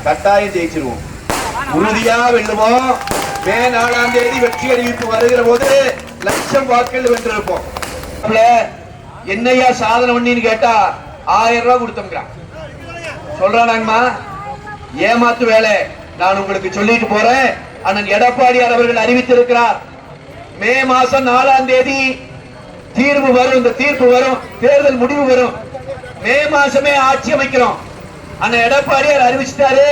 கட்டாயம் ஜெயிச்சிருவோம், உறுதியா வெல்லுவோம். மே 4ஆம் தேதி வெற்றி அறிவிப்பு வருகிற போது லட்சம் வாக்குகள் வென்றிருப்போம். என்னையா சாதனை பண்ணின்னு கேட்டா 1000 ரூபாய் கொடுத்தோம்கிறான் சொல்றானாங்கம்மா. ஏமாத்து வேலை. நான் உங்களுக்கு சொல்லிட்டு போறேன். அண்ணன் எடப்பாடியார் அவர்கள் அறிவித்திருக்கிறார், மே மாசம் 4ஆம் தேதி தீர்வு வரும். இந்த தீர்ப்பு வரும், தேர்தல் முடிவு வரும். மே மாசமே ஆட்சி அமைக்கிறோம். அண்ணன் எடப்பாடியார் அறிவிச்சிட்டாரு.